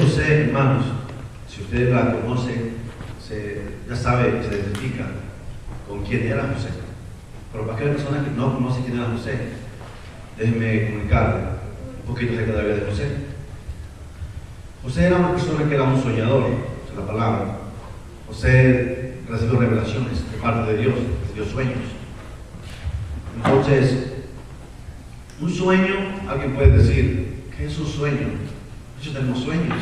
José, hermanos, si usted la conoce, ya sabe, se identifica con quién era José. Pero para aquella persona que no conoce quién era José, déjeme comunicarle un poquito acerca de la vida de José. José era una persona que era un soñador, es la palabra. José recibió revelaciones de parte de Dios, recibió sueños. Entonces, un sueño, alguien puede decir, ¿qué es un sueño? Nosotros tenemos sueños.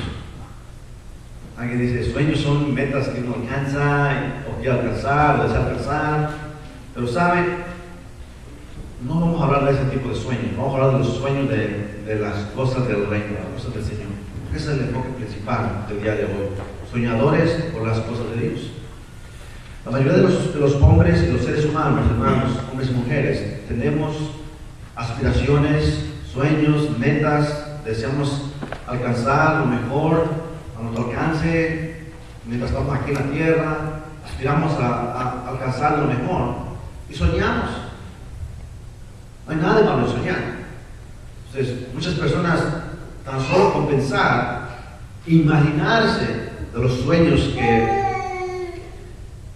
Alguien dice, sueños son metas que uno alcanza, o quiere alcanzar, o desea alcanzar. Pero ¿sabe? No vamos a hablar de ese tipo de sueños. Vamos a hablar de los sueños de las cosas del reino, las cosas del Señor. Ese es el enfoque principal del día de hoy. Soñadores por las cosas de Dios. La mayoría de los hombres y los seres humanos, hermanos, hombres y mujeres, tenemos aspiraciones, sueños, metas, deseamos alcanzar lo mejor a nuestro alcance mientras estamos aquí en la tierra, aspiramos a alcanzar lo mejor y soñamos. No hay nada de malo en soñar. Entonces, muchas personas, tan solo con pensar, imaginarse de los sueños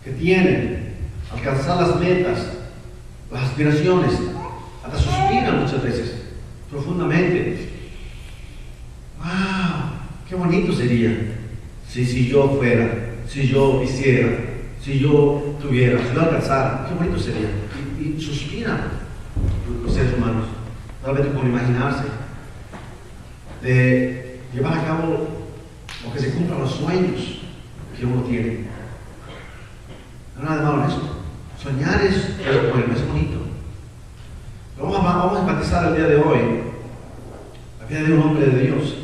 que tienen, alcanzar las metas, las aspiraciones, hasta suspiran muchas veces, profundamente. ¡Wow! ¡Qué bonito sería si yo fuera, si yo hiciera, si yo tuviera, si yo alcanzara! ¡Qué bonito sería! Y suspiran los seres humanos, solamente por imaginarse, de llevar a cabo o que se cumplan los sueños que uno tiene. No hay nada de malo en eso. Soñar es bueno, es bonito. Pero vamos a enfatizar el día de hoy la vida de un hombre de Dios,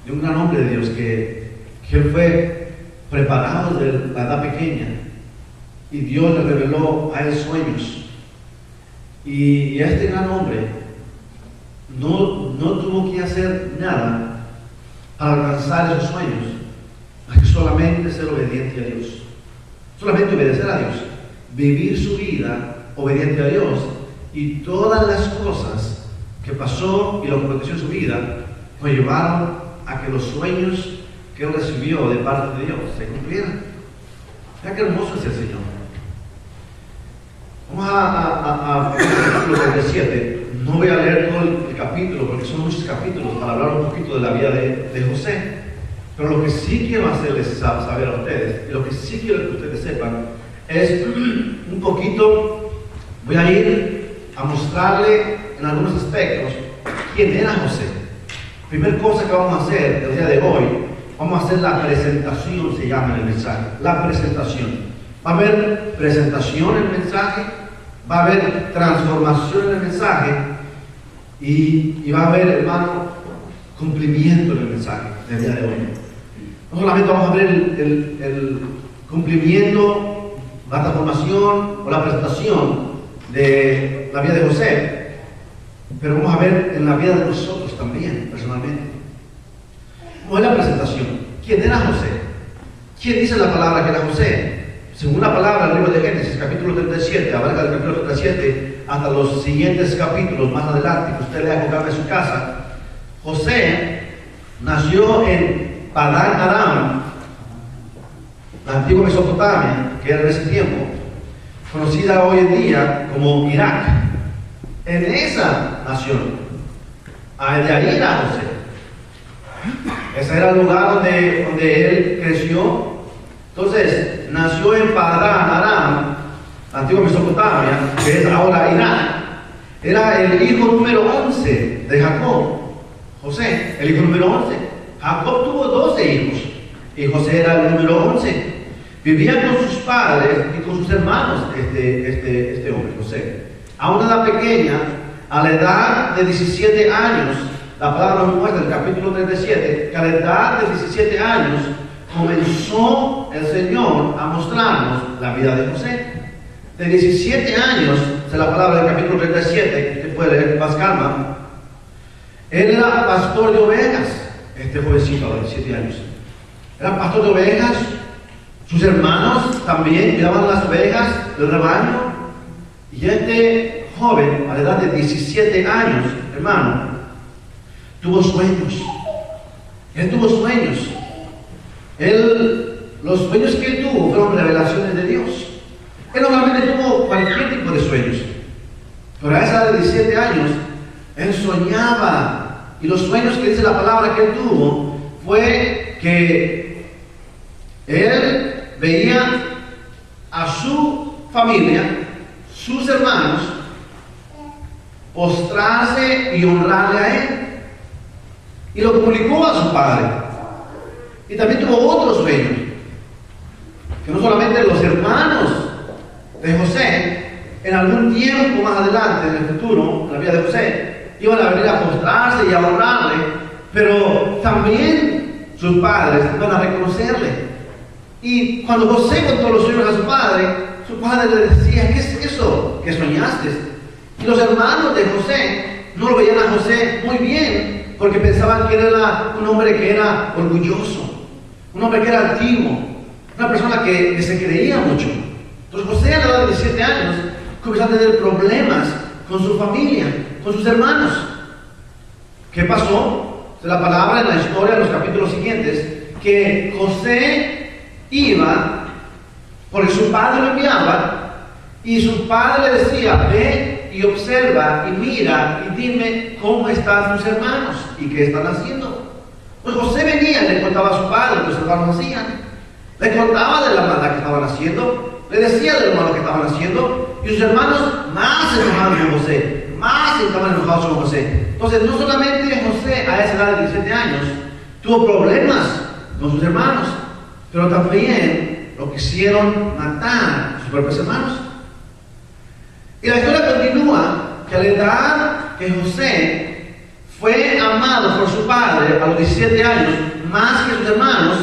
de un gran hombre de Dios que él fue preparado desde la edad pequeña y Dios le reveló a él sueños. Y este gran hombre no tuvo que hacer nada para alcanzar esos sueños, más que solamente ser obediente a Dios. Solamente obedecer a Dios, vivir su vida obediente a Dios, y todas las cosas que pasó y lo que aconteció en su vida lo llevaron a que los sueños que él recibió de parte de Dios se cumplieran. Mira qué hermoso es el Señor. Vamos a el capítulo 37. No voy a leer todo el capítulo porque son muchos capítulos para hablar un poquito de la vida de José. Pero lo que sí quiero hacerles saber a ustedes, y lo que sí quiero que ustedes sepan, es un poquito, voy a ir a mostrarle en algunos aspectos quién era José. Primera cosa que vamos a hacer el día de hoy, vamos a hacer la presentación, se llama en el mensaje, la presentación. Va a haber presentación en el mensaje, va a haber transformación en el mensaje, y va a haber, hermano, cumplimiento en el mensaje del día de hoy. No solamente vamos a ver el cumplimiento, la transformación o la presentación de la vida de José, pero vamos a ver en la vida de nosotros también, personalmente. ¿Cómo es la presentación? ¿Quién era José? ¿Quién dice la palabra que era José? Según la palabra del libro de Génesis, capítulo 37, abarca del capítulo 37 hasta los siguientes capítulos más adelante, que usted lea con calma en su casa. José nació en Padán Aram, la antigua Mesopotamia, que era en ese tiempo, conocida hoy en día como Irak. En esa nación, de ahí era José. Ese era el lugar donde él creció. Entonces, nació en Padán Aram, la antigua Mesopotamia, que es ahora Irak. Era el hijo número 11 de Jacob. José, el hijo número 11. Jacob tuvo 12 hijos y José era el número 11. Vivía con sus padres y con sus hermanos este hombre, José. A una edad pequeña, a la edad de 17 años, la palabra nos muestra en el capítulo 37, que a la edad de 17 años comenzó el Señor a mostrarnos la vida de José. De 17 años, es la palabra del capítulo 37, que puede leer con más calma. Él era pastor de ovejas. Este jovencito a los 17 años era pastor de ovejas. Sus hermanos también cuidaban las ovejas del rebaño. Y este joven, a la edad de 17 años, hermano, tuvo sueños. Él tuvo sueños. Los sueños que él tuvo fueron revelaciones de Dios. Él normalmente tuvo cualquier tipo de sueños. Pero a esa edad de 17 años, él soñaba. Y los sueños que dice la palabra que él tuvo fue que él veía a su familia, sus hermanos, postrarse y honrarle a él. Y lo comunicó a su padre. Y también tuvo otro sueño, que no solamente los hermanos de José, en algún tiempo más adelante, en el futuro, en la vida de José, iban a venir a postrarse y a honrarle, pero también sus padres iban a reconocerle. Y cuando José contó los sueños a su padre le decía: ¿qué es eso que soñaste? Y los hermanos de José no lo veían a José muy bien, porque pensaban que era un hombre que era orgulloso, un hombre que era altivo, una persona que se creía mucho. Entonces José, a la edad de 17 años, comenzó a tener problemas con su familia, con sus hermanos. ¿Qué pasó? De la palabra en la historia, en los capítulos siguientes, que José iba, porque su padre lo enviaba, y su padre le decía: ve y observa y mira y dime cómo están tus hermanos y qué están haciendo. Pues José venía y le contaba a su padre lo que sus hermanos hacían, le contaba de la maldad que estaban haciendo, le decía de lo malo que estaban haciendo, y sus hermanos más enojados con José, más estaban enojados con José. Entonces, no solamente José a esa edad de 17 años tuvo problemas con sus hermanos, pero también lo quisieron matar a sus propios hermanos. Y la historia continúa que a la edad que José fue amado por su padre a los 17 años, más que sus hermanos,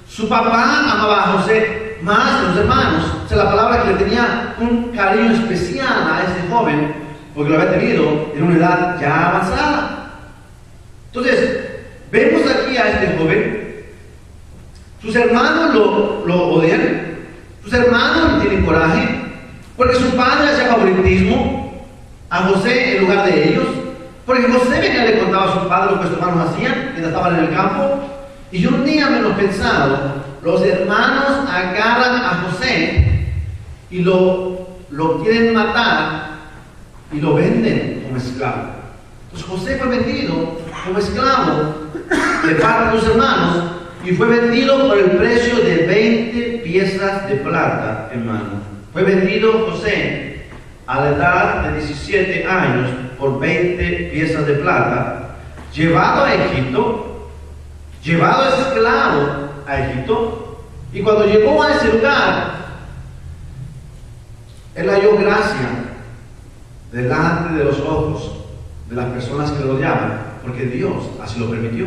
su papá amaba a José más que los hermanos. O sea, la palabra que le tenía un cariño especial a este joven, porque lo había tenido en una edad ya avanzada. Entonces, vemos aquí a este joven. Sus hermanos lo odian, sus hermanos le tienen coraje, porque su padre hacía favoritismo a José en lugar de ellos, porque José venía y le contaba a su padre lo que sus hermanos hacían mientras estaban en el campo. Y un día menos pensado, los hermanos agarran a José y lo quieren matar y lo venden como esclavo. Entonces José fue vendido como esclavo de parte de sus hermanos y fue vendido por el precio de 20 piezas de plata, hermano. Fue vendido José a la edad de 17 años por 20 piezas de plata, llevado a Egipto, llevado esclavo a Egipto. Y cuando llegó a ese lugar, él halló gracia delante de los ojos de las personas que lo odiaban, porque Dios así lo permitió.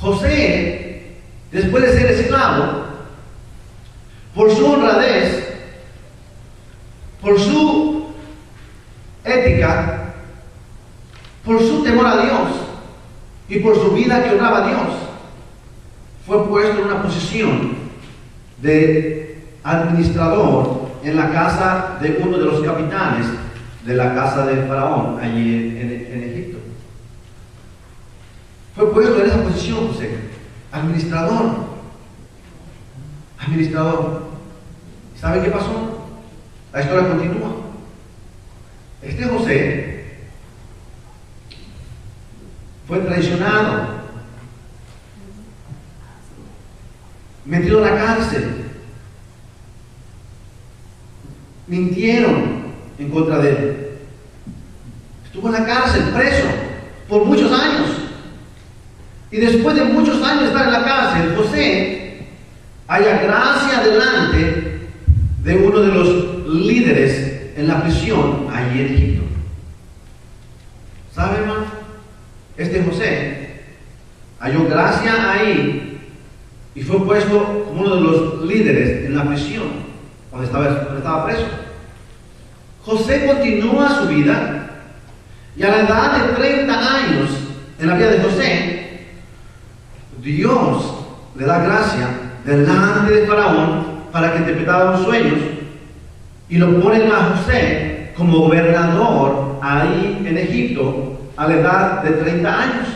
José, después de ser esclavo, por su honradez, por su ética, por su temor a Dios y por su vida que honraba a Dios, fue puesto en una posición de administrador en la casa de uno de los capitanes de la casa del faraón allí en Egipto. Fue puesto en esa posición, José, administrador. ¿Sabe qué pasó? La historia continúa. Este José fue traicionado, metido en la cárcel, mintieron en contra de él, estuvo en la cárcel, preso por muchos años. Y después de muchos años de estar en la cárcel, José halla gracia delante de uno de los líderes en la prisión allí en Egipto. ¿Sabe, hermano? Este José halló gracia ahí y fue puesto como uno de los líderes en la prisión cuando estaba preso. José continúa su vida y a la edad de 30 años en la vida de José, Dios le da gracia delante de Faraón para que interpretara los sueños y lo ponen a José como gobernador ahí en Egipto a la edad de 30 años.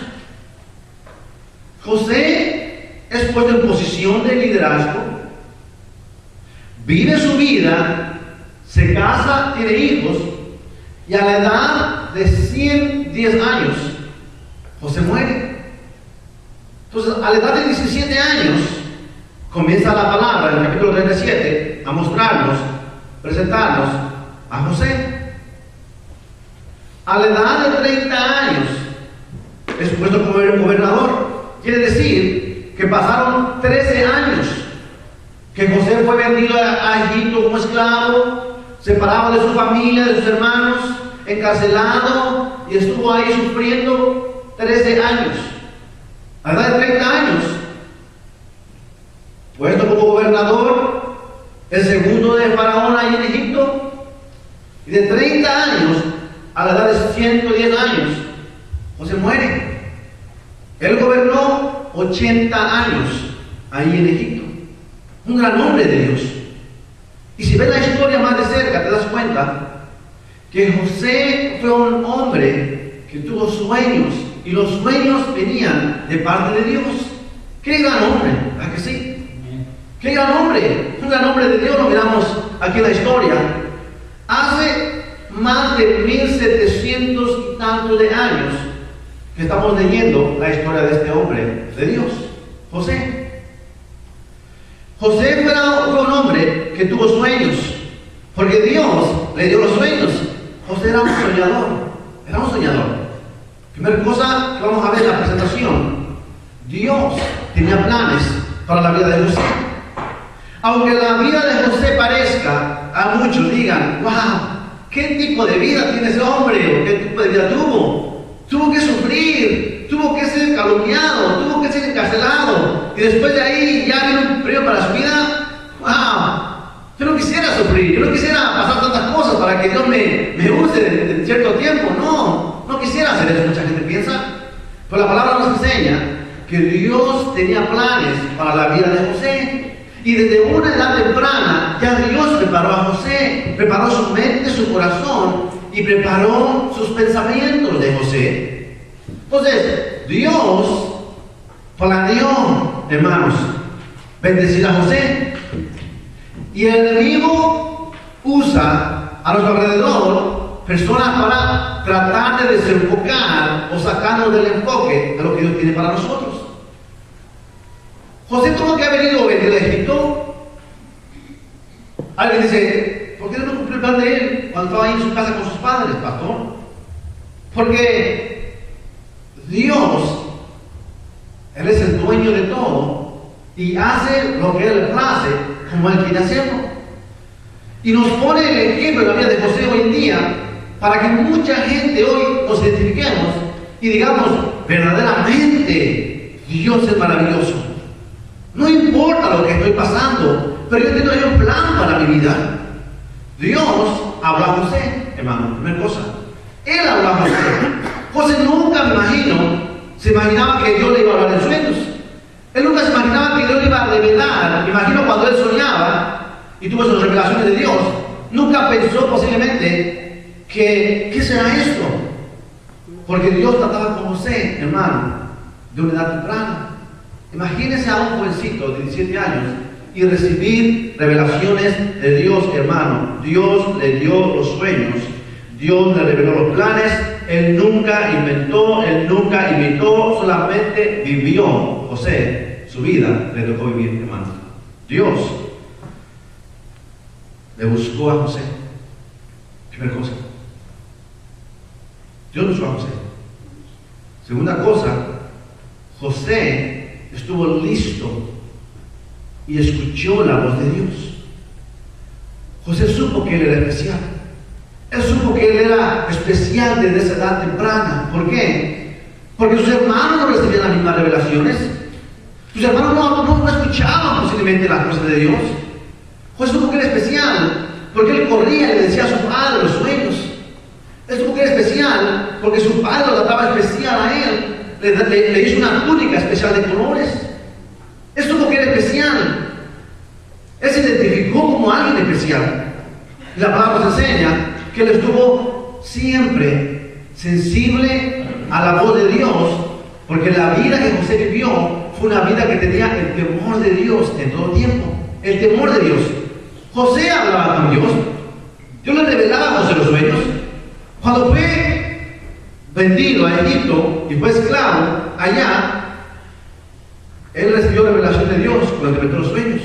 José es puesto en posición de liderazgo, vive su vida, se casa, tiene hijos, y a la edad de 110 años, José muere. Entonces, a la edad de 17 años, comienza la palabra en el capítulo 37 a mostrarnos, presentarnos a José. A la edad de 30 años es puesto como gobernador. Quiere decir que pasaron 13 años que José fue vendido a Egipto como esclavo, separado de su familia, de sus hermanos, encarcelado, y estuvo ahí sufriendo 13 años. A la edad de 30 años, puesto como gobernador, el segundo de Faraón ahí en Egipto, y de 30 años a la edad de 110 años, José muere. Él gobernó 80 años ahí en Egipto. Un gran hombre de Dios. Y si ves la historia más de cerca, te das cuenta que José fue un hombre que tuvo sueños, y los sueños venían de parte de Dios. ¡Qué gran hombre! ¿A que sí? ¡Qué gran hombre! Un gran hombre de Dios, lo miramos aquí en la historia. Hace más de 1700 y tantos de años que estamos leyendo la historia de este hombre de Dios, José. José fue un hombre que tuvo sueños, porque Dios le dio los sueños. José era un soñador, era un soñador. Primera cosa que vamos a ver en la presentación: Dios tenía planes para la vida de José. Aunque la vida de José parezca, a muchos digan, wow, ¿qué tipo de vida tiene ese hombre? ¿O qué tipo de vida tuvo? Tuvo que sufrir, tuvo que ser calumniado, tuvo que ser encarcelado, y después de ahí ya viene un periodo para su vida. ¡Wow! Yo no quisiera sufrir, yo no quisiera pasar tantas cosas para que Dios me use en cierto tiempo. No quisiera hacer eso, mucha gente piensa. Pero la palabra nos enseña que Dios tenía planes para la vida de José. Y desde una edad temprana ya Dios preparó a José, preparó su mente, su corazón, y preparó sus pensamientos de José. Entonces, Dios planeó, hermanos, bendecir a José. Y el enemigo usa a nuestro alrededor personas para tratar de desenfocar o sacarnos del enfoque de lo que Dios tiene para nosotros. José tuvo que haber ido a venir a Egipto. Alguien dice, ¿por qué no cumplió el plan de él cuando estaba ahí en su casa con sus padres, pastor? Porque Dios, Él es el dueño de todo y hace lo que Él le place como Él quiere hacerlo. Y nos pone el ejemplo en la vida de José hoy en día para que mucha gente hoy nos identifiquemos y digamos, verdaderamente Dios es maravilloso. No importa lo que estoy pasando, pero yo tengo un plan para mi vida. Dios habló a José, hermano, primera cosa. Él habló a José. José nunca, se imaginaba que Dios le iba a hablar en sueños. Él nunca se imaginaba que Dios le iba a revelar. Me imagino cuando él soñaba y tuvo esas revelaciones de Dios, nunca pensó posiblemente que, ¿qué será esto? Porque Dios trataba con José, hermano, de una edad temprana. Imagínense a un jovencito de 17 años y recibir revelaciones de Dios, hermano. Dios le dio los sueños, Dios le reveló los planes. Él nunca inventó, él nunca imitó, solamente vivió. José, su vida le tocó vivir, hermano. Dios le buscó a José. Primera cosa, Dios buscó a José. Segunda cosa, José estuvo listo y escuchó la voz de Dios. José supo que él era especial. Él supo que él era especial desde esa edad temprana. ¿Por qué? Porque sus hermanos no recibían las mismas revelaciones. Sus hermanos no escuchaban posiblemente las cosas de Dios. José supo que era especial porque él corría y le decía a su padre los sueños. Él supo que era especial porque su padre lo trataba especial a él. Le hizo una túnica especial de colores. Él supo que era especial. Él se identificó como alguien especial. Y la palabra nos enseña que él estuvo siempre sensible a la voz de Dios, porque la vida que José vivió fue una vida que tenía el temor de Dios en todo tiempo. El temor de Dios. José hablaba con Dios. Dios le revelaba a José los sueños. Cuando fue vendido a Egipto y fue esclavo allá, él recibió la revelación de Dios cuando interpretó los sueños.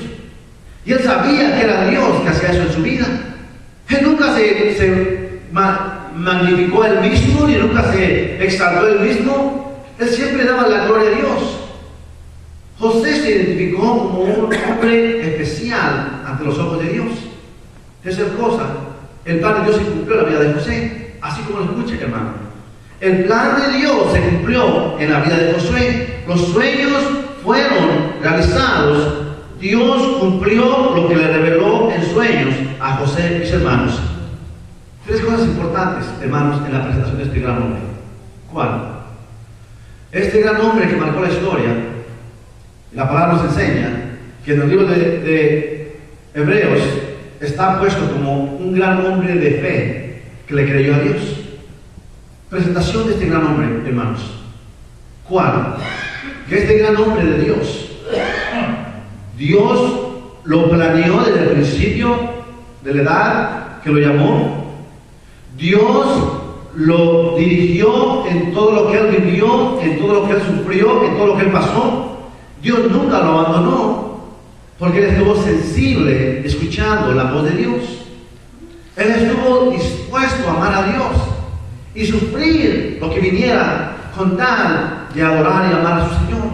Y él sabía que era Dios que hacía eso en su vida. Él nunca se magnificó a él mismo, ni nunca se exaltó a él mismo. Él siempre daba la gloria a Dios. José se identificó como un hombre especial ante los ojos de Dios. Tercera cosa, el plan de Dios se cumplió en la vida de José, así como lo escucha, hermano. El plan de Dios se cumplió en la vida de Josué. Los sueños fueron realizados. Dios cumplió lo que le reveló en sueños a José, mis hermanos. Tres cosas importantes, hermanos, en la presentación de este gran hombre. ¿Cuál? Este gran hombre que marcó la historia, la palabra nos enseña que en el libro de Hebreos está puesto como un gran hombre de fe que le creyó a Dios. Presentación de este gran hombre, hermanos. ¿Cuál? Que este gran hombre de Dios lo planeó desde el principio de la edad que lo llamó. Dios lo dirigió en todo lo que él vivió, en todo lo que él sufrió, en todo lo que él pasó. Dios nunca lo abandonó, porque él estuvo sensible escuchando la voz de Dios. Él estuvo dispuesto a amar a Dios y sufrir lo que viniera con tal de adorar y amar a su Señor.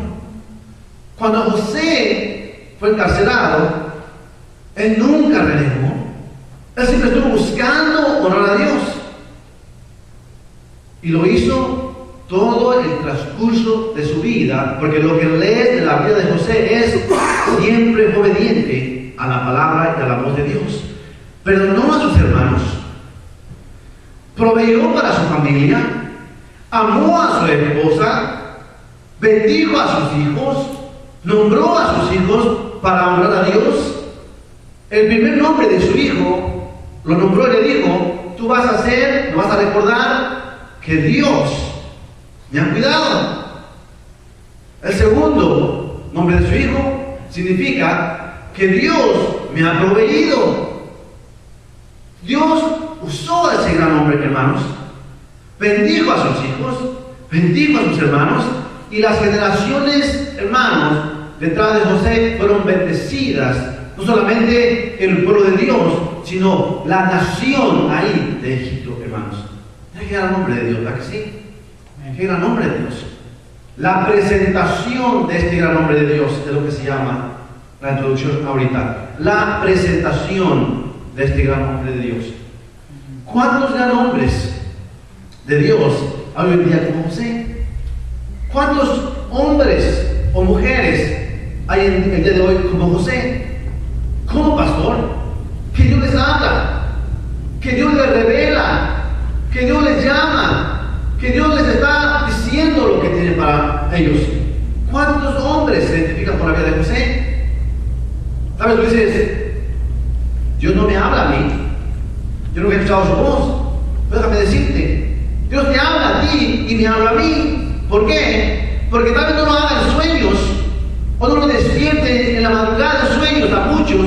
Cuando José fue encarcelado, él nunca renegó. Él siempre estuvo buscando honrar a Dios. Y lo hizo todo el transcurso de su vida, porque lo que lees de la vida de José es siempre obediente a la palabra y a la voz de Dios. Perdonó a sus hermanos, proveyó para su familia, amó a su esposa, bendijo a sus hijos, nombró a sus hijos para honrar a Dios. El primer nombre de su hijo lo nombró y le dijo: tú vas a ser, no vas a recordar que Dios me ha cuidado. El segundo nombre de su hijo significa que Dios me ha proveído. Dios usó a ese gran hombre, hermanos. Bendijo a sus hijos, bendijo a sus hermanos, y las generaciones, hermanos, detrás de José fueron bendecidas. No solamente el pueblo de Dios, sino la nación ahí de Egipto, hermanos. Qué gran nombre de Dios, ¿verdad que sí? Qué gran nombre de Dios. La presentación de este gran nombre de Dios es lo que se llama la introducción ahorita. La presentación de este gran nombre de Dios. ¿Cuántos gran hombres de Dios hay hoy en día como José? ¿Cuántos hombres o mujeres hay en el día de hoy como José? Como pastor, que Dios les habla, que Dios les revela, que Dios les llama, que Dios les está diciendo lo que tiene para ellos. ¿Cuántos hombres se identifican con la vida de José? Tal vez tú dices: Dios no me habla a mí, yo nunca he escuchado su voz. Déjame decirte, Dios te habla a ti y me habla a mí. ¿Por qué? Porque tal vez no lo haga en sueños, o no nos despierte en la madrugada de sueños a muchos,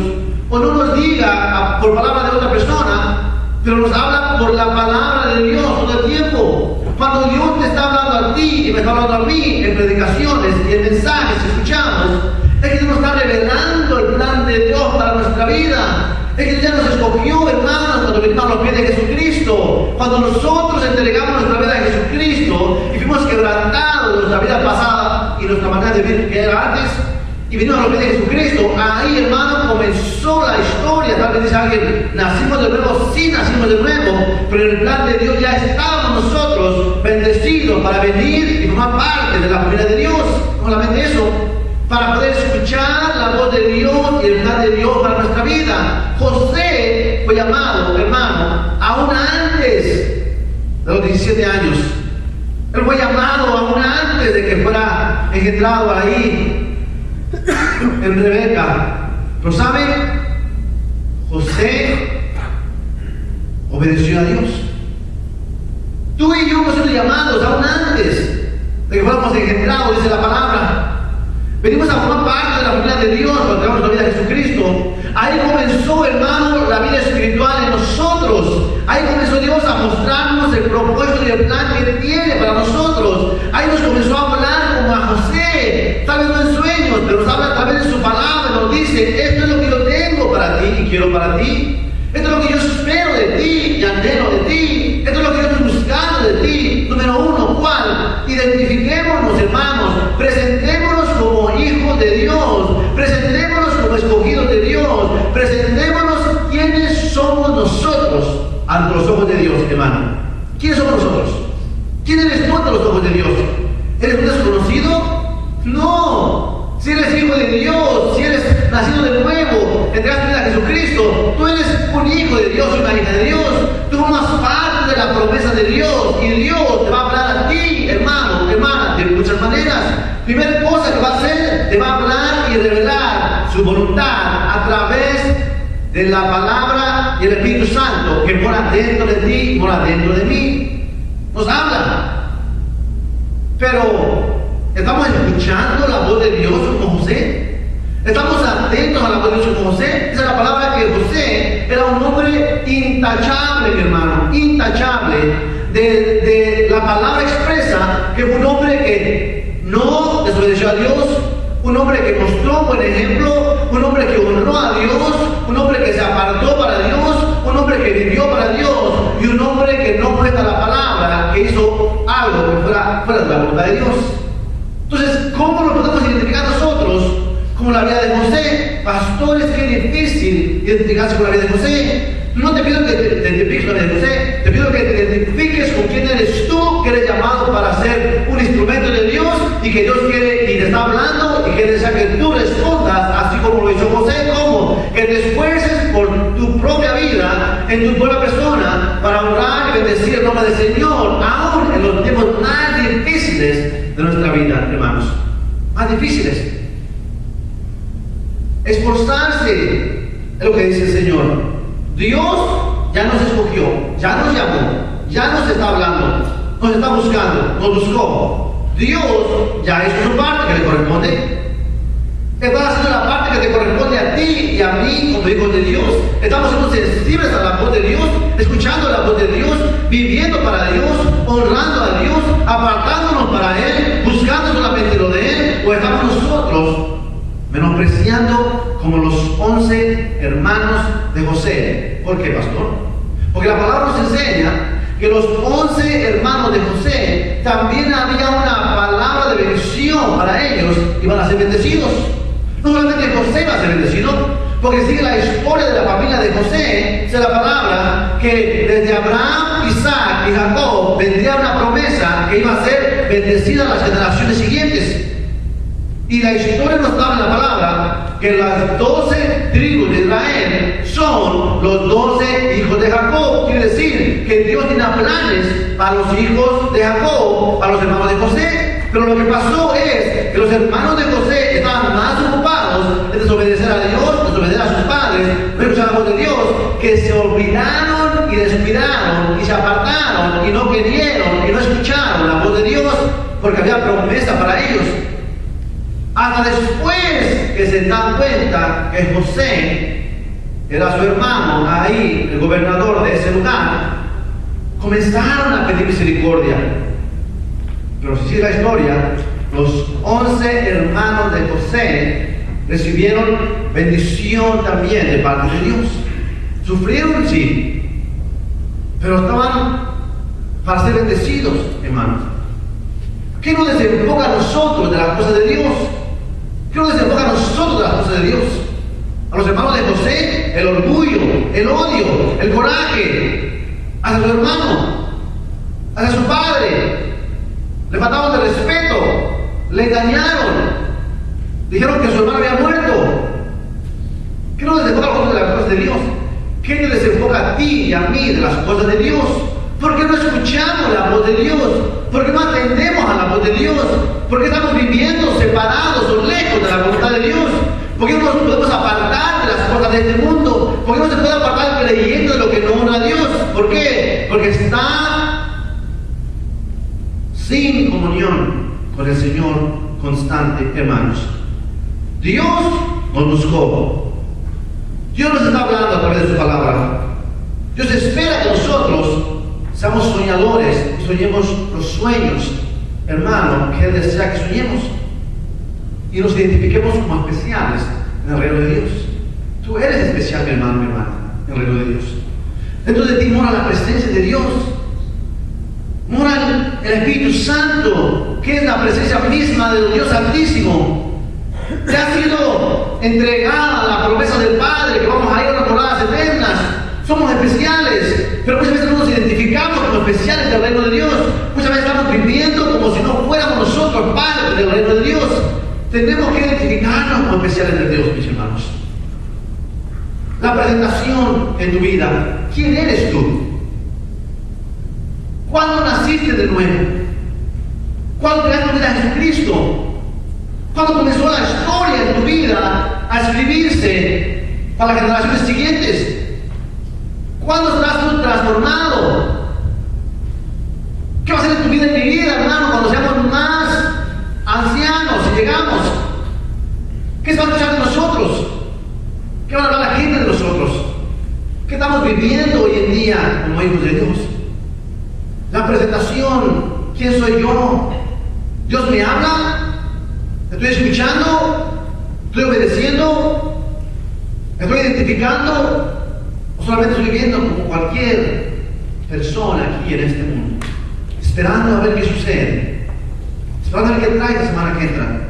o no nos diga por palabra de otra persona, pero nos habla por la palabra de Dios todo el tiempo. Cuando Dios te está hablando a ti y me está hablando a mí en predicaciones y en mensajes que escuchamos, es que Dios nos está revelando el plan de Dios para nuestra vida. Es que Dios ya nos escogió, hermanos, cuando venimos a los pies de Jesucristo. Cuando nosotros entregamos nuestra vida a Jesucristo y fuimos quebrantados de nuestra vida pasada y nuestra manera de vivir que era antes, y venimos a los pies de Jesucristo, ahí, hermano, comenzó la historia. Tal vez dice alguien: nacimos de nuevo. Sí, nacimos de nuevo, pero en el plan de Dios ya estábamos nosotros bendecidos para venir y formar parte de la familia de Dios. No solamente eso, para poder escuchar la voz de Dios y el plan de Dios para nuestra vida. José fue llamado, hermano, aún antes de los 17 años. Él fue llamado aún antes de que fuera engendrado ahí en Rebeca. Pero ¿sabe? José obedeció a Dios. Tú y yo hemos sido llamados aún antes de que fuéramos engendrados, dice la palabra. venimos a formar parte de la familia de Dios cuando tenemos la vida de Jesucristo. Ahí comenzó, hermano, la vida espiritual en nosotros. Ahí comenzó Dios a mostrarnos el propósito y el plan que tiene para nosotros. Ahí nos comenzó a hablar como a José, tal vez no en sueños, pero nos habla tal vez en su palabra, nos dice: esto es lo que yo tengo para ti y quiero para ti. Esto es lo que yo espero de ti y anhelo de ti. Esto es lo que yo estoy buscando de ti. Número uno, ¿cuál? Identifiquémonos, hermanos. Presentémonos como hijos de Dios. Presentémonos como escogidos de Dios. Presentémonos quiénes somos nosotros ante los ojos de Dios, hermano. ¿Quiénes somos nosotros? ¿Quién eres tú ante los ojos de Dios? ¿Eres un desconocido? No. Si eres hijo de Dios, si eres nacido de nuevo, entregaste vida a Jesucristo, tú eres un hijo de Dios, una hija de Dios. Tú formas parte de la promesa de Dios y Dios te va a hablar a ti, hermano, hermana, de muchas maneras. Primera cosa que va a hacer, te va a hablar y revelar su voluntad a través de la palabra y el Espíritu Santo que mora dentro de ti, mora dentro de mí. Nos habla. Pero ¿estamos escuchando la voz de Dios como José? ¿Estamos atentos a la voz de Dios como José? Esa es la palabra que José era un hombre intachable, mi hermano, intachable. De la palabra expresa que fue un hombre que no desobedeció a Dios, un hombre que mostró buen ejemplo, un hombre que honró a Dios, un hombre que se apartó para Dios, un hombre que vivió para Dios y un hombre que no muestra la palabra, que hizo algo que fuera de la voluntad de Dios. Entonces, ¿cómo lo podemos identificar nosotros como la vida de José? Pastores, qué difícil identificarse con la vida de José. No te pido que te identifiques con la vida de José, te pido que te identifiques con quién eres tú, que eres llamado para ser un instrumento de Dios y que Dios quiere y te está hablando y que desea que tú respondas así como lo hizo José. ¿Cómo? Que te esfuerces por tu propia vida, en tu propia persona, para honrar y bendecir el nombre del Señor, aún en los tiempos más difíciles de nuestra vida, hermanos, más difíciles. Esforzarse es lo que dice el Señor. Dios ya nos escogió, ya nos llamó, ya nos está hablando, nos está buscando, nos buscó. Dios ya hizo su parte que le corresponde. Estás haciendo la parte que te corresponde a ti y a mí como hijos de Dios. Estamos siendo sensibles a la voz de Dios, escuchando la voz de Dios, viviendo para Dios, honrando a Dios, apartándonos para Él, buscando solamente lo de Él, o estamos nosotros menospreciando como los 11 hermanos de José. ¿Por qué, pastor? Porque la palabra nos enseña que los 11 hermanos de José también había una palabra de bendición para ellos, iban a ser bendecidos. No solamente José iba a ser bendecido, porque sigue la historia de la familia de José, dice la palabra que desde Abraham, Isaac y Jacob vendría una promesa que iba a ser bendecida a las generaciones siguientes. Y la historia nos habla en la palabra que las 12 tribus de Israel son los 12 hijos de Jacob. Quiere decir que Dios tiene planes para los hijos de Jacob, para los hermanos de José. Pero lo que pasó es que los hermanos de José estaban más ocupados en desobedecer a Dios, desobedecer a sus padres, no escuchar la voz de Dios, que se olvidaron y descuidaron y se apartaron y no querieron y no escucharon la voz de Dios, porque había promesa para ellos. Hasta después que se dan cuenta que José era su hermano, ahí el gobernador de ese lugar, comenzaron a pedir misericordia. Pero si sigue la historia, los 11 hermanos de José recibieron bendición también de parte de Dios. Sufrieron, sí, pero estaban para ser bendecidos, hermanos. ¿Qué nos desenfoca a nosotros de las cosas de Dios? ¿Qué nos desenfoca a nosotros de las cosas de Dios? A los hermanos de José, el orgullo, el odio, el coraje, hacia su hermano, hacia su padre. Le faltaban de respeto, le engañaron, dijeron que su hermano había muerto. ¿Qué nos desenfoca a nosotros de las cosas de Dios? ¿Qué nos desenfoca a ti y a mí de las cosas de Dios? ¿Por qué no escuchamos la voz de Dios? ¿Por qué no atendemos a la voz de Dios? ¿Por qué estamos viviendo separados o lejos de la voluntad de Dios? ¿Por qué no nos podemos apartar de las cosas de este mundo? ¿Por qué no se puede apartar creyendo de lo que no honra a Dios? ¿Por qué? Porque está sin comunión con el Señor constante, hermanos. Dios nos buscó. Dios nos está hablando a través de su palabra. Dios espera que nosotros seamos soñadores y soñemos los sueños, hermano, que Él desea que soñemos. Y nos identifiquemos como especiales en el reino de Dios. Tú eres especial, mi hermano, mi hermana, en el reino de Dios. Dentro de ti mora la presencia de Dios. Mora el Espíritu Santo, que es la presencia misma del Dios Altísimo. Te ha sido entregada la promesa del Padre, que vamos a ir a las moradas eternas. Somos especiales, pero muchas veces no nos identificamos como especiales del reino de Dios. Muchas veces estamos viviendo como si no fuéramos nosotros parte del reino de Dios. Tenemos que identificarnos como especiales de Dios, mis hermanos. La presentación en tu vida. ¿Quién eres tú? ¿Cuándo naciste de nuevo? ¿Cuándo te das vida a Jesucristo? ¿Cuándo comenzó la historia en tu vida a escribirse para las generaciones siguientes? ¿Cuándo estás tú transformado? ¿Qué va a ser en tu vida y en mi vida, hermano, cuando seamos más ancianos y llegamos? ¿Qué se va a escuchar de nosotros? ¿Qué va a hablar la gente de nosotros? ¿Qué estamos viviendo hoy en día como hijos de Dios? La presentación. ¿Quién soy yo? ¿Dios me habla? ¿Estoy escuchando? ¿Estoy obedeciendo? ¿Estoy identificando? ¿O solamente estoy viviendo como cualquier persona aquí en este mundo? Esperando a ver qué sucede. Esperando a ver qué trae la semana que entra.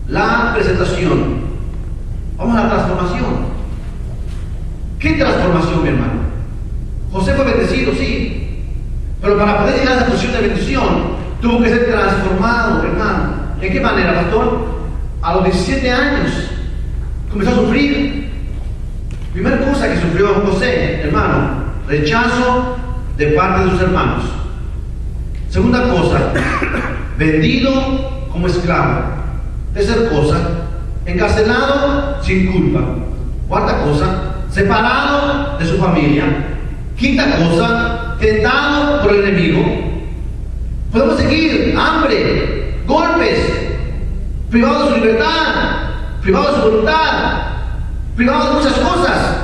La presentación. Vamos a la transformación. ¿Qué transformación, mi hermano? José fue bendecido, sí. Pero para poder llegar a esa posición de bendición, tuvo que ser transformado, hermano. ¿En qué manera, pastor? A los 17 años comenzó a sufrir. Primera cosa que sufrió José, hermano, rechazo de parte de sus hermanos. Segunda cosa, vendido como esclavo. Tercera cosa, encarcelado sin culpa. Cuarta cosa, separado de su familia. Quinta cosa, tentado por el enemigo. Podemos seguir: hambre, golpes, privado de su libertad, privado de su voluntad, privado de muchas cosas.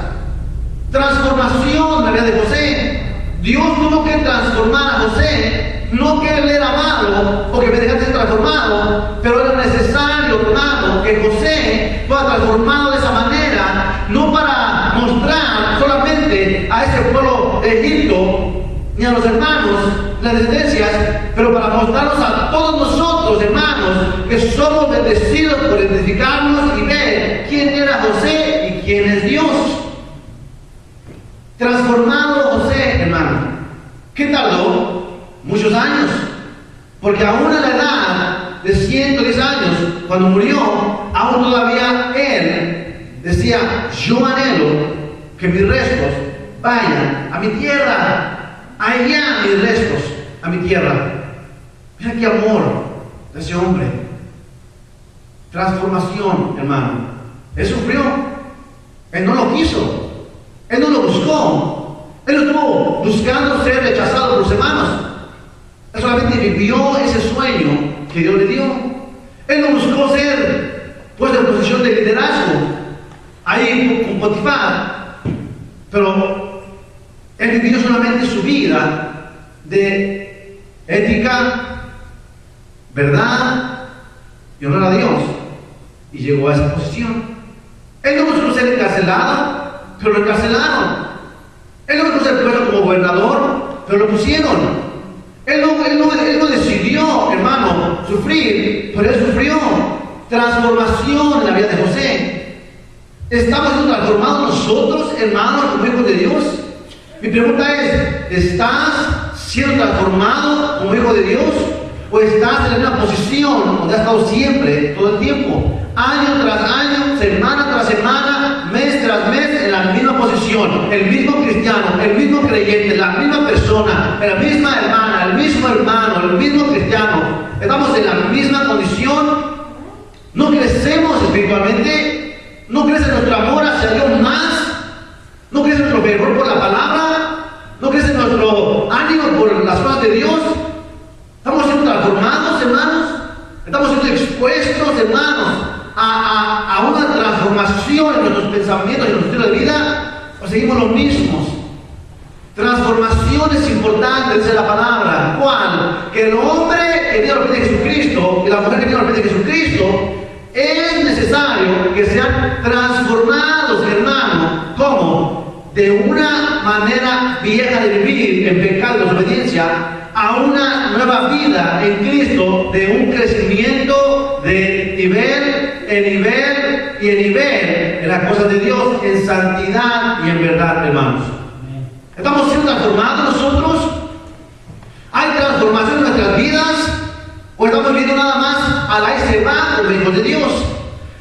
Transformación en la vida de José. Dios tuvo que transformar a José, no que él era malo o que me dejaste ser transformado, pero era necesario, hermano, que José fuera transformado de esa manera, no para mostrar solamente a ese pueblo de Egipto ni a los hermanos las descendencias, pero para mostrarnos a todos nosotros, hermanos, que somos bendecidos por identificarnos y ver quién era José y quién es Dios. Transformado José, hermano. ¿Qué tardó? Muchos años. Porque aún a la edad de 110 años, cuando murió, aún todavía él decía: yo anhelo que mis restos vayan a mi tierra. Allá mis restos, a mi tierra. Mira qué amor de ese hombre. Transformación, hermano. Él sufrió. Él no lo quiso. Él no lo buscó. Él no estuvo buscando ser rechazado por los hermanos. Él solamente vivió ese sueño que Dios le dio. Él no buscó ser puesto en posición de liderazgo ahí con Potifar. Pero él vivió solamente su vida de ética, verdad y honrar a Dios. Y llegó a esa posición. Él no buscó ser encarcelado, pero lo encarcelaron. Él no buscó ser puesto como gobernador, pero lo pusieron. Él no decidió, hermano, sufrir, pero él sufrió. Transformación en la vida de José. ¿Estamos siendo transformados nosotros, hermanos, como hijos de Dios? Mi pregunta es: ¿estás siendo transformado como hijo de Dios? ¿O estás en una posición donde has estado siempre, todo el tiempo, año tras año, semana tras semana, mes tras mes, en la misma posición? El mismo cristiano, el mismo creyente, la misma persona, la misma hermana, el mismo hermano, el mismo cristiano. Estamos en la misma condición. No crecemos espiritualmente. No crece nuestro amor hacia Dios más. No crece nuestro fervor por la palabra. No crece nuestro ánimo por las cosas de Dios. Estamos siendo transformados, hermanos. Estamos siendo expuestos, hermanos, a una transformación en nuestros pensamientos y en nuestro estilo de vida, o seguimos los mismos? Transformación es importante, dice la palabra. ¿Cuál? Que el hombre que viene a los pies de Jesucristo y la mujer que viene a los pies de Jesucristo, es necesario que sean transformados, hermano. ¿Cómo? De una manera vieja de vivir en pecado y desobediencia a una nueva vida en Cristo, de un crecimiento de nivel en nivel y en nivel en las cosas de Dios, en santidad y en verdad, hermanos. ¿Estamos siendo transformados nosotros? ¿Hay transformación en nuestras vidas? ¿O estamos viviendo nada más a la y se va como hijos de Dios?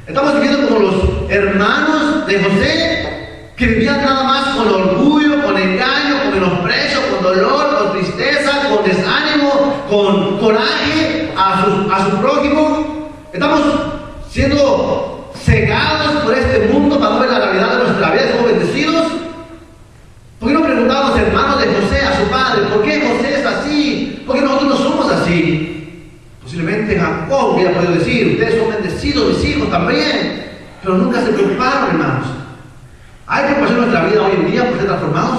Estamos viviendo como los hermanos de José, que vivían nada más con orgullo, con engaño, con menosprecio, con dolor, con tristeza, con desánimo, con coraje a su prójimo. Estamos siendo cegados por este mundo para no ver la realidad de nuestra vida. Somos bendecidos. ¿Por qué no preguntaban a los hermanos de José a su padre, ¿por qué José es así? ¿Por qué nosotros no somos así? Posiblemente Jacob hubiera podido decir, ustedes son bendecidos, mis hijos también, pero nunca se preocuparon, hermanos. ¿Hay preocupación en nuestra vida hoy en día por ser transformados?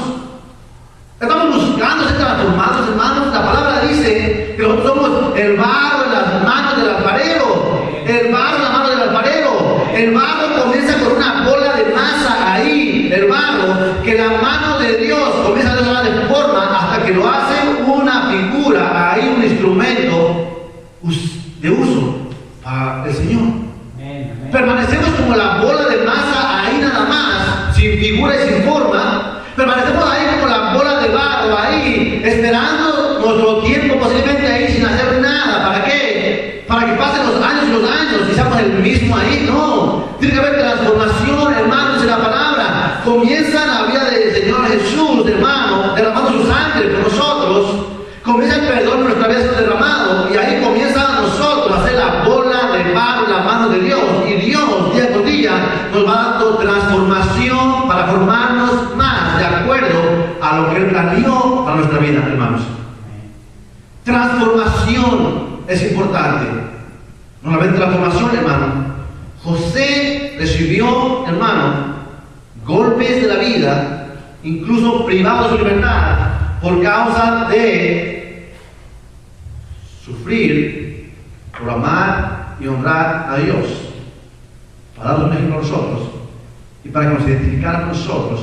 ¿Estamos buscando ser transformados, hermanos? La palabra dice que nosotros somos el barro en las manos del alfarero. El barro en las manos del alfarero. El barro comienza con una bola de masa ahí, el barro, que la mano de Dios comienza a darle forma hasta que lo hace una figura, ahí un instrumento de uso para el Señor. Permanecemos como la bola de masa ahí nada más, sin figura y sin forma. Permanecemos ahí como la bola de barro ahí, esperando nuestro tiempo posiblemente ahí sin hacer nada. ¿Para qué? Para que pasen los años y seamos el mismo ahí. No, tiene que haber transformación, hermanos, dice la palabra. Comienza la vida del Señor Jesús, hermano, derramando su sangre por nosotros. Comienza el perdón de nuestra vida siendo derramado, y ahí comienza a nosotros a hacer la bola de barro en la mano de Dios, y Dios día con día nos va dando transformación para formarnos más de acuerdo a lo que Él planeó para nuestra vida, hermanos. Transformación es importante. No solamente transformación, hermano. José recibió, hermano, golpes de la vida, incluso privado de su libertad, por causa de sufrir por amar y honrar a Dios, para darnos un ejemplo a nosotros y para que nos identificara nosotros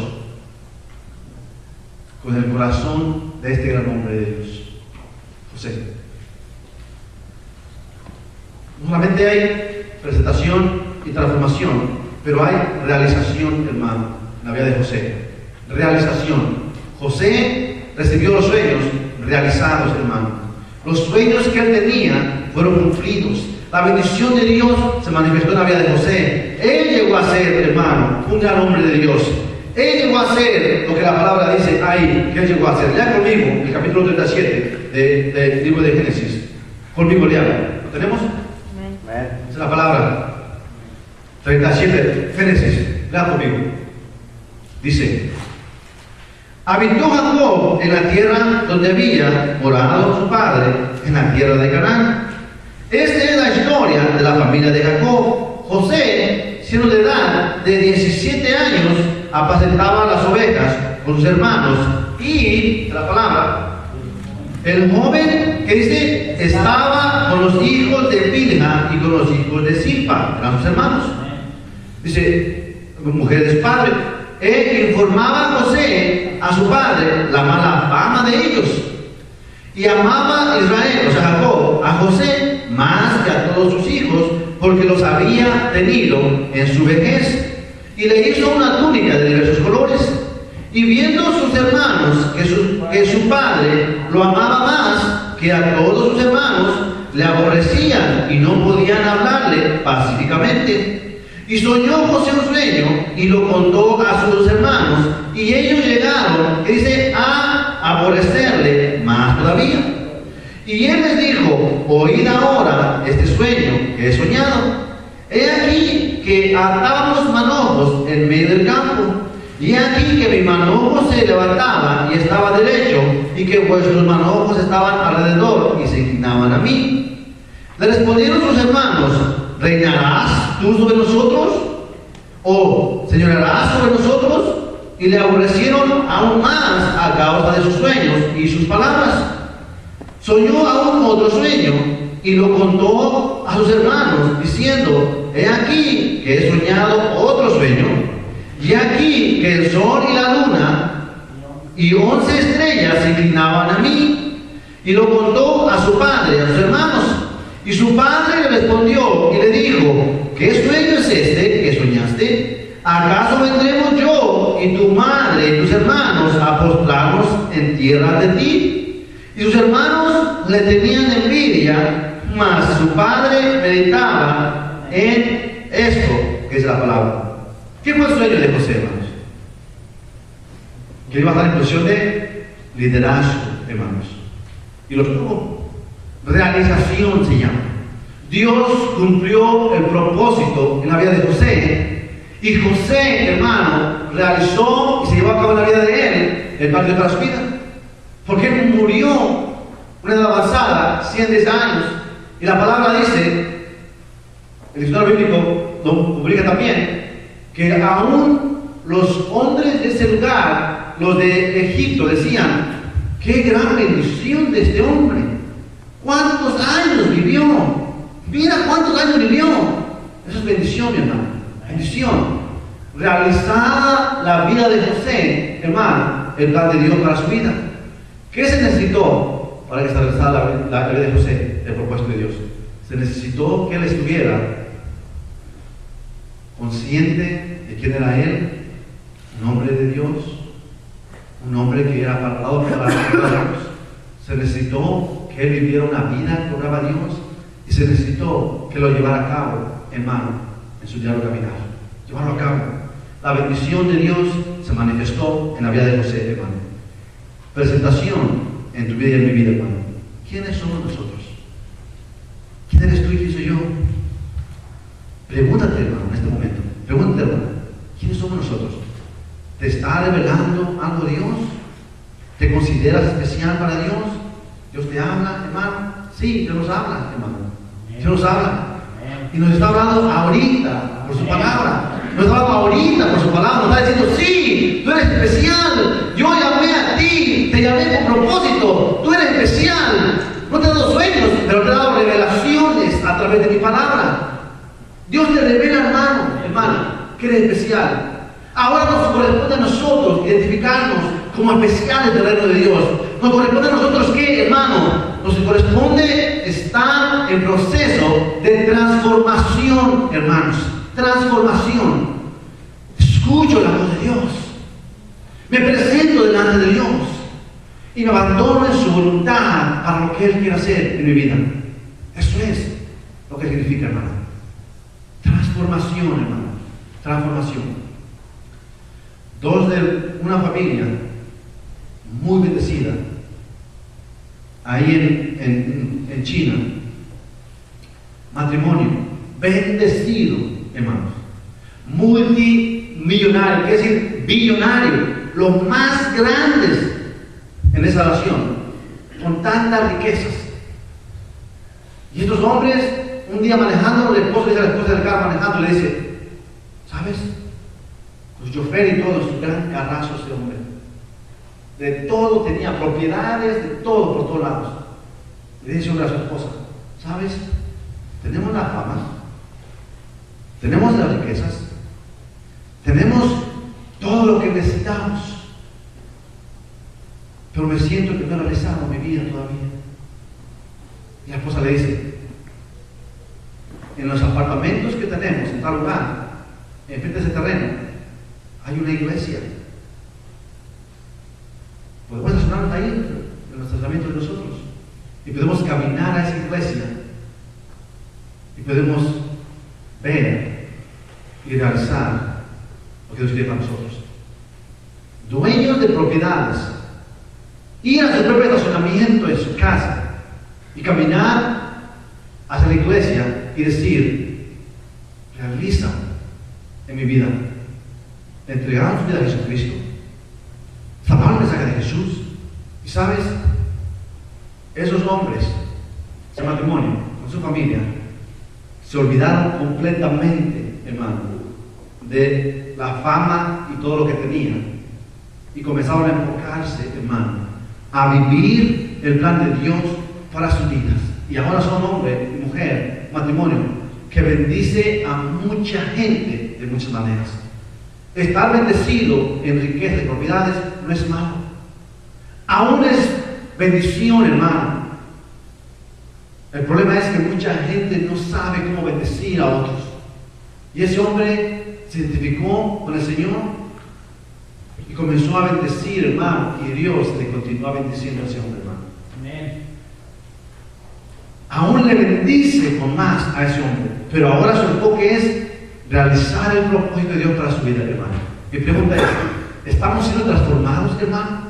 con el corazón de este gran hombre de Dios, José. No solamente hay presentación y transformación, pero hay realización, hermano, en la vida de José. Realización. José recibió los sueños realizados, hermano. Los sueños que él tenía fueron cumplidos. La bendición de Dios se manifestó en la vida de José. Él llegó a ser, hermano, un gran hombre de Dios. Él llegó a ser lo que la palabra dice ahí, que él llegó a ser. Lea conmigo el capítulo 37 del libro de Génesis. Conmigo lea. ¿Lo tenemos? Esa es la palabra. 37, Génesis. Lea conmigo. Dice: habitó Jacob en la tierra donde había morado su padre, en la tierra de Canaán. Esta es la historia de la familia de Jacob. José, siendo de edad de 17 años, apacentaba las ovejas con sus hermanos. Y, la palabra, el joven que dice, estaba con los hijos de Bilha y con los hijos de Zilpa, eran sus hermanos. Dice, mujeres de su padre. Él informaba a José, a su padre, la mala fama de ellos. Y amaba a Israel, o sea, Jacob, a José más que a todos sus hijos, porque los había tenido en su vejez. Y le hizo una túnica de diversos colores. Y viendo sus hermanos que su padre lo amaba más que a todos sus hermanos, le aborrecían y no podían hablarle pacíficamente. Y soñó José un sueño y lo contó a sus hermanos, y ellos llegaron, dice, a aborrecerle más todavía. Y él les dijo: oíd ahora este sueño que he soñado. He aquí que atábamos manojos en medio del campo, y he aquí que mi manojo se levantaba y estaba derecho, y que vuestros manojos estaban alrededor y se inclinaban a mí. Le respondieron sus hermanos: ¿reinarás tú sobre nosotros? ¿O señorarás sobre nosotros? Y le aborrecieron aún más a causa de sus sueños y sus palabras. Soñó aún otro sueño y lo contó a sus hermanos, diciendo: he aquí que he soñado otro sueño, y aquí que el sol y la luna y 11 estrellas se inclinaban a mí. Y lo contó a su padre, a sus hermanos. Y su padre le respondió y le dijo: ¿qué sueño es este que soñaste? ¿Acaso vendremos yo y tu madre y tus hermanos a postrarnos en tierra de ti? Y sus hermanos le tenían envidia, mas su padre meditaba en esto, que es la palabra. ¿Qué fue el sueño de José, hermanos? Que iba a estar en posición de liderazgo, hermanos. Y lo tuvo. Realización se llama. Dios cumplió el propósito en la vida de José. Y José, hermano, realizó y se llevó a cabo en la vida de él el plan de para su vida. Porque él murió a una edad avanzada, 110 años. Y la palabra dice, el diccionario bíblico lo publica también, que aún los hombres de ese lugar, los de Egipto, decían: ¡qué gran bendición de este hombre! ¿Cuántos años vivió? Mira cuántos años vivió. Eso es bendición, mi hermano. Bendición. Realizada la vida de José, hermano, el plan de Dios para su vida. ¿Qué se necesitó para que se realizara la vida de José, el propósito de Dios? Se necesitó que él estuviera consciente de quién era él, un hombre de Dios, un hombre que era apartado para Dios. Se necesitó que él viviera una vida que honraba a Dios, y se necesitó que lo llevara a cabo, hermano, en su diario caminar. Llevarlo a cabo. La bendición de Dios se manifestó en la vida de José, hermano. Presentación en tu vida y en mi vida, hermano. ¿Quiénes somos nosotros? ¿Quién eres tú y quién soy yo? Pregúntate, hermano, en este momento. Pregúntate, hermano, ¿quiénes somos nosotros? ¿Te está revelando algo Dios? ¿Te consideras especial para Dios? ¿Dios te habla, hermano? Sí, Dios nos habla, hermano. Dios nos habla. Y nos está hablando ahorita por su palabra. Nos está hablando ahorita por su palabra. Nos está diciendo: sí, tú eres especial. Yo llamé a ti, te llamé con propósito. Tú eres especial. No te he dado sueños, pero te he dado revelaciones a través de mi palabra. Dios te revela, hermano, que eres especial. Ahora nos corresponde a nosotros identificarnos como especiales del reino de Dios. Nos corresponde a nosotros que, hermano, nos corresponde estar en proceso de transformación, hermanos. Transformación. Escucho la voz de Dios. Me presento delante de Dios y me abandono en su voluntad para lo que Él quiere hacer en mi vida. Eso es lo que significa, hermano. Transformación, hermano. Transformación. Dos de una familia muy bendecida ahí en China. Matrimonio bendecido, hermanos. Multimillonario, es decir, billonario. Los más grandes en esa nación, con tantas riquezas. Y estos hombres, un día manejando, el esposo dice a la esposa del carro manejando, le dice: ¿sabes? Los choferes y todo, su gran carrazo ese hombre. De todo tenía, propiedades, de todo, por todos lados. Le dice hombre a su esposa: ¿sabes? Tenemos la fama, tenemos las riquezas, tenemos todo lo que necesitamos, pero me siento que no he realizado mi vida todavía. Y la esposa le dice: en los apartamentos que tenemos en tal lugar, enfrente de ese terreno, hay una iglesia. Podemos estacionarnos ahí en los estacionamientos de nosotros y podemos caminar a esa iglesia y podemos ver y realizar lo que Dios quiere para nosotros. Dueños de propiedades, ir a su propio estacionamiento en su casa y caminar hacia la iglesia y decir: realiza en mi vida, entregaron su vida a Jesucristo, salvaron el mensaje de Jesús. Y sabes, esos hombres, ese matrimonio, con su familia, se olvidaron completamente, hermano, de la fama y todo lo que tenían. Y comenzaron a enfocarse, hermano, a vivir el plan de Dios para sus vidas. Y ahora son hombre y mujer, matrimonio, que bendice a mucha gente de muchas maneras. Estar bendecido en riquezas y propiedades no es malo. Aún es bendición, hermano. El problema es que mucha gente no sabe cómo bendecir a otros. Y ese hombre se identificó con el Señor y comenzó a bendecir, hermano. Y Dios le continúa bendiciendo a ese hombre, hermano. Amén. Aún le bendice con más a ese hombre. Pero ahora su enfoque es realizar el propósito de Dios para su vida, hermano. Mi pregunta es, ¿estamos siendo transformados, hermano?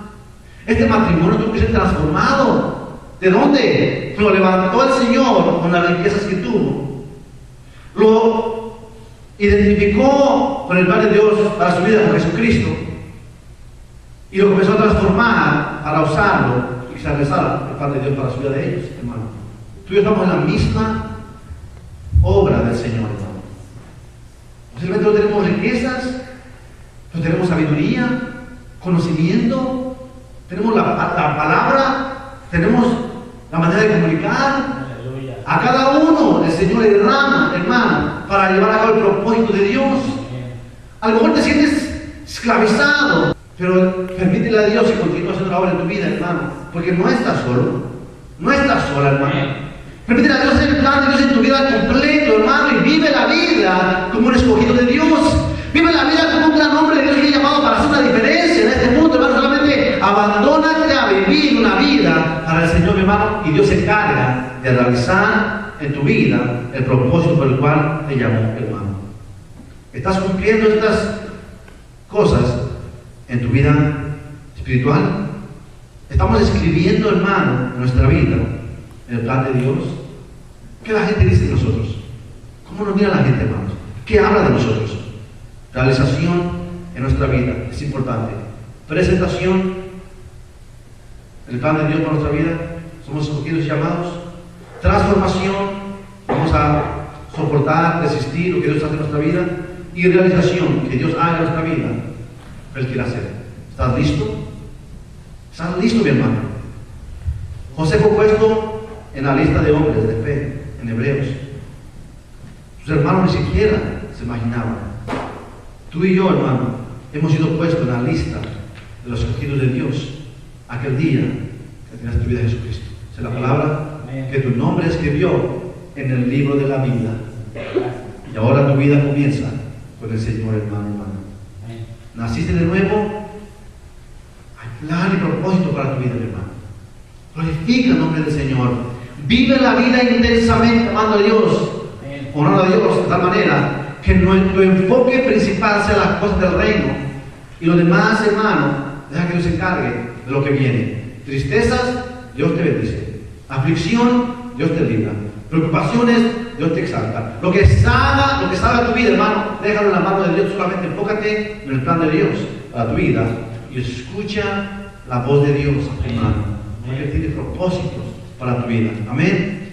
Este matrimonio tuvo que ser transformado. ¿De dónde? Lo levantó el Señor con las riquezas que tuvo. Lo identificó con el plan de Dios para su vida con Jesucristo. Y lo comenzó a transformar para usarlo y realizar el plan de Dios para su vida de ellos, hermano. Tú y yo estamos en la misma obra del Señor, hermano. Posiblemente no tenemos riquezas, no tenemos sabiduría, conocimiento, tenemos la palabra, tenemos la manera de comunicar. Aleluya. A cada uno el Señor le derrama, hermano, para llevar a cabo el propósito de Dios. A lo mejor te sientes esclavizado, pero permítele a Dios que continúe haciendo la obra en tu vida, hermano, porque no estás solo, no estás sola, hermano. Permítele a Dios hacer el plan de Dios en tu vida completo, hermano, y vive la vida como un escogido de Dios. Vive la vida como un gran hombre de Dios que ha llamado para hacer una diferencia en este mundo, hermano. Solamente abandónate a vivir una vida para el Señor, mi hermano, y Dios se encarga de realizar en tu vida el propósito por el cual te llamó, hermano. ¿Estás cumpliendo estas cosas en tu vida espiritual? ¿Estamos escribiendo, hermano, nuestra vida en el plan de Dios? ¿Qué la gente dice de nosotros? ¿Cómo nos mira la gente, hermanos? ¿Qué habla de nosotros? Realización en nuestra vida es importante. Presentación en el plan de Dios para nuestra vida. Somos escogidos y llamados. Transformación. Vamos a soportar, resistir lo que Dios hace en nuestra vida. Y realización, que Dios haga en nuestra vida. Él quiere hacer. ¿Estás listo? ¿Estás listo, mi hermano? José fue puesto en la lista de hombres de fe en Hebreos. Sus hermanos ni siquiera se imaginaban. Tú y yo, hermano, hemos sido puestos en la lista de los escogidos de Dios aquel día que tenías tu vida en Jesucristo. Es la palabra que tu nombre escribió en el libro de la vida. Y ahora tu vida comienza con el Señor, hermano. Naciste de nuevo. Hay plan y propósito para tu vida, mi hermano. Glorifica el nombre del Señor. Vive la vida intensamente amando a Dios, honrando a Dios de tal manera que nuestro enfoque principal sea las cosas del reino. Y lo demás, hermano, deja que Dios se encargue de lo que viene. Tristezas, Dios te bendice. Aflicción, Dios te libra. Preocupaciones, Dios te exalta. Lo que salga tu vida, hermano, déjalo en la mano de Dios. Solamente enfócate en el plan de Dios para tu vida y escucha la voz de Dios, hermano, porque Él tiene propósitos para tu vida. Amén.